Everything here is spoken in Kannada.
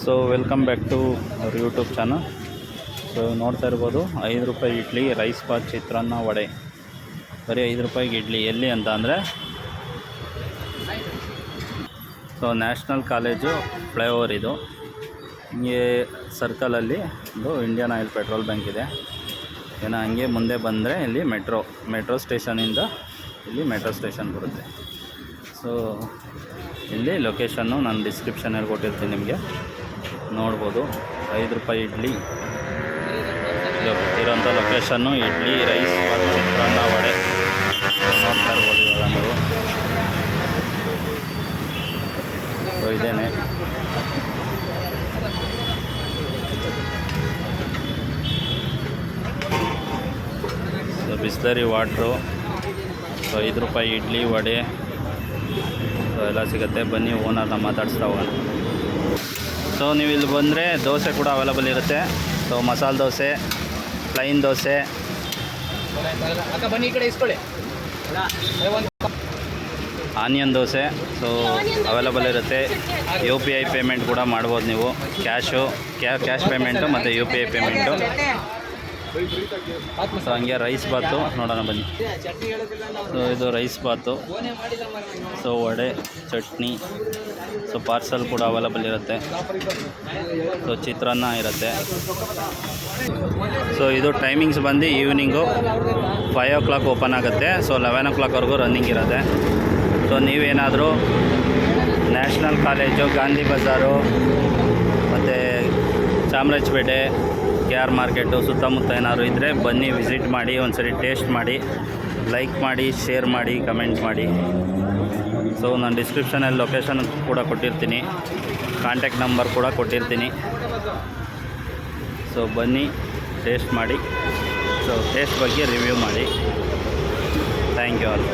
So welcome back to our YouTube channel. So ನೋಡ್ತಾ ಇರ್ಬೋದು 5 ರೂಪಾಯಿ ಇಡ್ಲಿ, ರೈಸ್ ಬಾತ್, ಚಿತ್ರಾನ್ನ, ವಡೆ. ಬರೀ 5 ರೂಪಾಯಿಗೆ ಇಡ್ಲಿ. ಎಲ್ಲಿ ಅಂತ ಅಂದರೆ ಸೊ ನ್ಯಾಷನಲ್ ಕಾಲೇಜು ಫ್ಲೈಓವರ್ ಇದು. ಹಿಂಗೆ ಸರ್ಕಲಲ್ಲಿ ಒಂದು ಇಂಡಿಯನ್ ಆಯಿಲ್ ಪೆಟ್ರೋಲ್ ಬ್ಯಾಂಕ್ ಇದೆ. ಏನೋ ಹಂಗೆ ಮುಂದೆ ಬಂದರೆ ಇಲ್ಲಿ ಮೆಟ್ರೋ ಸ್ಟೇಷನಿಂದ ಇಲ್ಲಿ ಮೆಟ್ರೋ ಸ್ಟೇಷನ್ ಬರುತ್ತೆ. ಸೊ ಇಲ್ಲಿ ಲೊಕೇಶನ್ನು ನಾನು ಡಿಸ್ಕ್ರಿಪ್ಷನಲ್ಲಿ ಕೊಟ್ಟಿರ್ತೀನಿ, ನಿಮಗೆ ನೋಡ್ಬೋದು. 5 ರೂಪಾಯಿ ಇಡ್ಲಿ ಇರೋಂಥ ಲೊಕೇಶನ್ನು. ಇಡ್ಲಿ, ರೈಸ್, ಚಿತ್ರಾನ್ನ, ವಡೆ ನೋಡ್ತಾ ಇರ್ಬೋದು ಇವಾಗ ನೀವು. ಸೊ ಇದೇನೆ ಬಿಸ್ಲರಿ ವಾಟ್ರು. ಸೊ 5 ರೂಪಾಯಿ ಇಡ್ಲಿ, ವಡೆ ಸೊ ಎಲ್ಲ ಸಿಗುತ್ತೆ. ಬನ್ನಿ ಓನರ್ನ ಮಾತಾಡಿಸ್ತಾ ಹೋಗೋಣ. ಸೊ ನೀವು ಇಲ್ಲಿ ಬಂದರೆ ದೋಸೆ ಕೂಡ ಅವೈಲಬಲ್ ಇರುತ್ತೆ. So masala dosa, plain dosa, onion dosa so available ಇರುತ್ತೆ. UPI ಪೇಮೆಂಟ್ ಕೂಡ ಮಾಡ್ಬೋದು ನೀವು. ಕ್ಯಾಶ್ ಪೇಮೆಂಟು ಮತ್ತು UPI ಪೇಮೆಂಟು. ಸೊ ಹಂಗೆ ರೈಸ್ ಬಾತು ನೋಡೋಣ ಬನ್ನಿ. ಸೊ ಇದು rice bath. So vada, chutney, so parcel ಕೂಡ ಅವೈಲಬಲ್ ಇರುತ್ತೆ. ಸೊ ಚಿತ್ರಾನ್ನ ಇರುತ್ತೆ. ಸೊ ಇದು ಟೈಮಿಂಗ್ಸ್ ಬಂದು ಈವ್ನಿಂಗು 5 o'clock ಓಪನ್ ಆಗುತ್ತೆ. ಸೊ 11 o'clockವರೆಗೂ ರನ್ನಿಂಗ್ ಇರುತ್ತೆ. ಸೊ ನೀವೇನಾದರೂ ನ್ಯಾಷನಲ್ ಕಾಲೇಜು, ಗಾಂಧಿ ಬಜಾರು ಮತ್ತು ಚಾಮರಾಜಪೇಟೆ, KR ಮಾರ್ಕೆಟು ಸುತ್ತಮುತ್ತ ಏನಾದ್ರು ಇದ್ದರೆ ಬನ್ನಿ, ವಿಸಿಟ್ ಮಾಡಿ, ಒಂದ್ಸರಿ ಟೇಸ್ಟ್ ಮಾಡಿ, ಲೈಕ್ ಮಾಡಿ, ಶೇರ್ ಮಾಡಿ, ಕಮೆಂಟ್ ಮಾಡಿ. ಸೊ ನಾನು ಡಿಸ್ಕ್ರಿಪ್ಷನಲ್ಲಿ ಲೊಕೇಶನ್ ಕೂಡ ಕೊಟ್ಟಿರ್ತೀನಿ, ಕಾಂಟ್ಯಾಕ್ಟ್ ನಂಬರ್ ಕೂಡ ಕೊಟ್ಟಿರ್ತೀನಿ. ಸೊ ಬನ್ನಿ, ಟೇಸ್ಟ್ ಮಾಡಿ. ಸೊ ಟೇಸ್ಟ್ ಬಗ್ಗೆ ರಿವ್ಯೂ ಮಾಡಿ. Thank you all.